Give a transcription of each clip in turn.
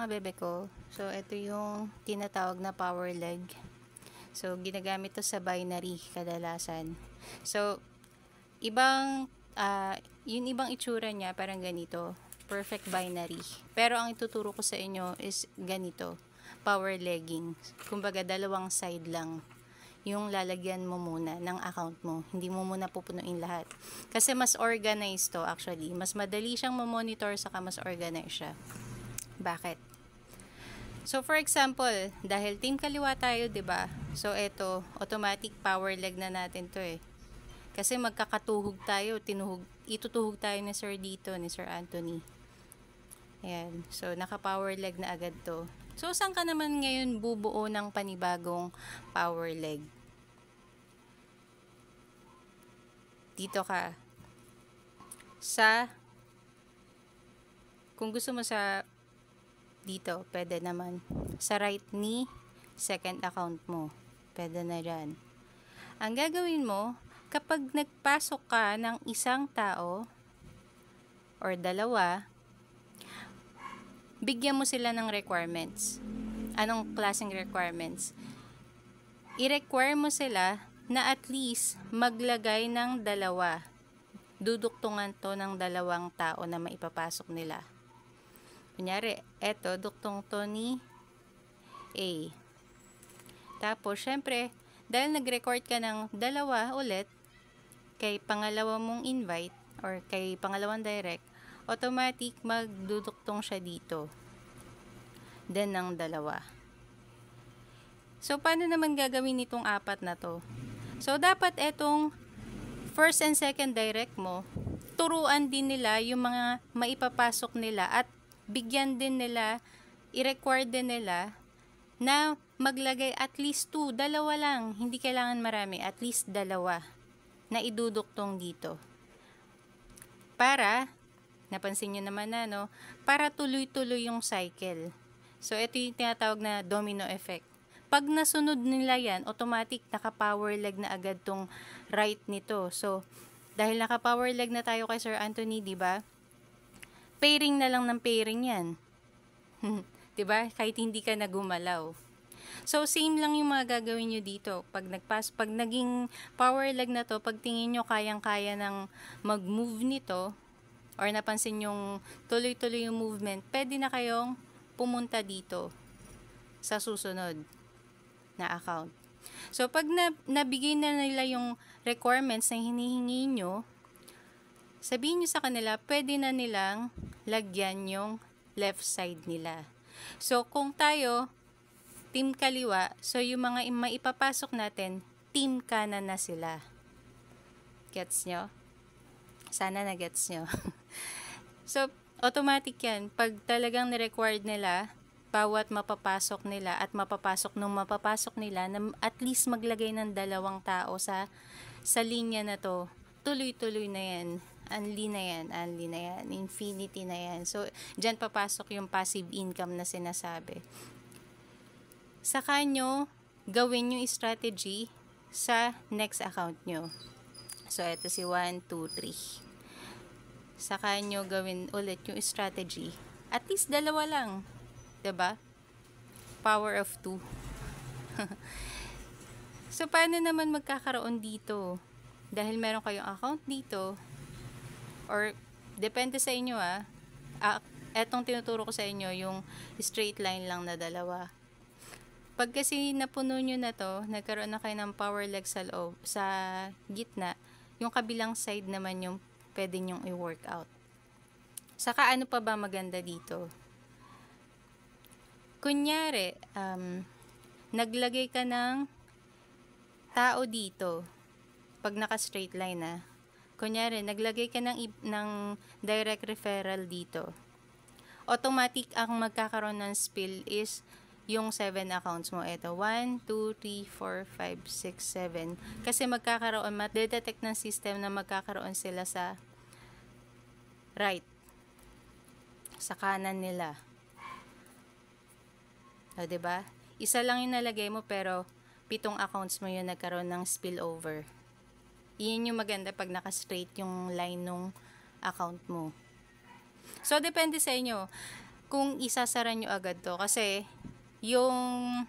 mga bebe ko. So, ito yung tinatawag na power leg. So, ginagamit to sa binary kadalasan. So, yung ibang itsura niya parang ganito. Perfect binary. Pero ang ituturo ko sa inyo is ganito. Power legging. Kumbaga, dalawang side lang yung lalagyan mo muna ng account mo. Hindi mo muna pupunuin lahat. Kasi mas organized to actually. Mas madali siyang mamonitor saka mas organized siya. Bakit? So for example, dahil team kaliwa tayo, 'di ba? So ito, automatic power leg na natin 'to eh. Kasi magkakatuhog tayo, itutuhog tayo ni Sir dito, ni Sir Anthony. Ayan. So naka-power leg na agad 'to. So saan ka naman ngayon bubuo ng panibagong power leg? Dito ka. Kung gusto mo sa dito, pwede naman. Sa right knee, second account mo. Pwede na dyan. Ang gagawin mo, kapag nagpasok ka ng isang tao or dalawa, bigyan mo sila ng requirements. Anong klaseng requirements? I-require mo sila na at least maglagay ng dalawa. Duduktungan to ng dalawang tao na maipapasok nila. Kunyari, eto, duktong to ni A. Tapos, syempre, dahil nag-record ka ng dalawa ulit, kay pangalawa mong invite, or kay pangalawang direct, automatic magduduktong siya dito. Then, ng dalawa. So, paano naman gagawin itong apat na to? So, dapat etong first and second direct mo, turuan din nila yung mga maipapasok nila at bigyan din nila, i-require din nila na maglagay at least 2, dalawa lang, hindi kailangan marami, at least dalawa na iduduktong dito. Para, napansin nyo naman na, no? Para tuloy-tuloy yung cycle. So, ito yung tinatawag na domino effect. Pag nasunod nila yan, automatic naka-power leg na agad tong right nito. So, dahil naka-power leg na tayo kay Sir Anthony, di ba? Pairing na lang ng pairing yan. di ba? Kahit hindi ka na gumalaw. So, same lang yung mga gagawin nyo dito. Pag naging power leg na to, pag tingin nyo kayang-kaya ng mag-move nito, or napansin yung tuloy-tuloy yung movement, pwede na kayong pumunta dito sa susunod na account. So, pag nabigay na nila yung requirements na hinihingi nyo, sabihin nyo sa kanila, pwede na nilang lagyan yung left side nila. So, kung tayo, team kaliwa, so yung mga maipapasok natin, team kanan na sila. Gets nyo? Sana na-gets nyo. So, automatic yan. Pag talagang ni-required nila, bawat mapapasok nila at mapapasok nila na at least maglagay ng dalawang tao sa linya na to, tuloy-tuloy na yan. Unli na yan. Infinity na yan. So, dyan papasok yung passive income na sinasabi. Saka nyo, gawin yung strategy sa next account nyo. So, ito si 1, 2, 3. Saka nyo gawin ulit yung strategy. At least dalawa lang. 'Di ba? Power of 2. So, paano naman magkakaroon dito? Dahil meron kayong account dito, or depende sa inyo etong tinuturo ko sa inyo, yung straight line lang na dalawa. Pag kasi napuno nyo na to, nagkaroon na kayo ng power leg sa loob, sa gitna, yung kabilang side naman yung pwede nyong i-work out. Saka ano pa ba maganda dito? Kunyari, naglagay ka ng tao dito, pag naka-straight line kunyari, naglagay ka ng direct referral dito. Automatic ang magkakaroon ng spill is yung 7 accounts mo. Ito, 1, 2, 3, 4, 5, 6, 7. Kasi magkakaroon, madedetect ng system na magkakaroon sila sa right. Sa kanan nila. O, diba? Isa lang yung nalagay mo pero 7 accounts mo yung nagkaroon ng spillover. Iyan yung maganda pag naka-straight yung line nung account mo. So, depende sa inyo. kung isasara nyo agad to. Kasi, yung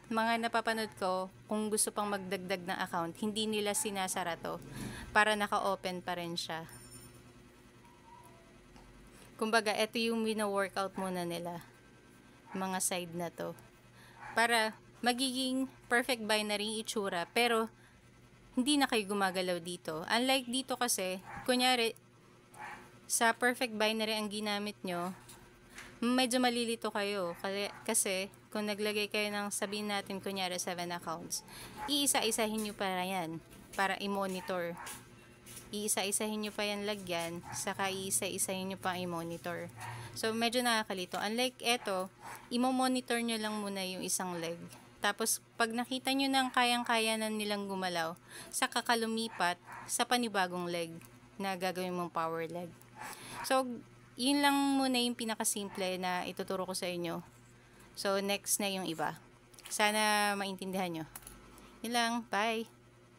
mga napapanood ko, kung gusto pang magdagdag ng account, hindi nila sinasara to. Para naka-open pa rin siya. Kumbaga, ito yung wina-workout muna nila. Mga side na to. Para magiging perfect binary itsura. Pero, hindi na kayo gumagalaw dito. Unlike dito kasi, kunyari, sa perfect binary ang ginamit nyo, medyo malilito kayo. Kasi, kung naglagay kayo ng, sabihin natin, kunyari, 7 accounts, iisa-isahin nyo pa yan para i-monitor. Iisa-isahin nyo pa yan lagyan, saka iisa-isahin nyo pa i-monitor. So, medyo nakakalito. Unlike eto, i-monitor nyo lang muna yung isang leg. Tapos, pag nakita nyo nang kayang-kaya na nilang gumalaw, saka ka lumipat sa panibagong leg na gagawin mong power leg. So, yun lang muna yung pinakasimple na ituturo ko sa inyo. So, next na yung iba. Sana maintindihan nyo. Yun lang. Bye!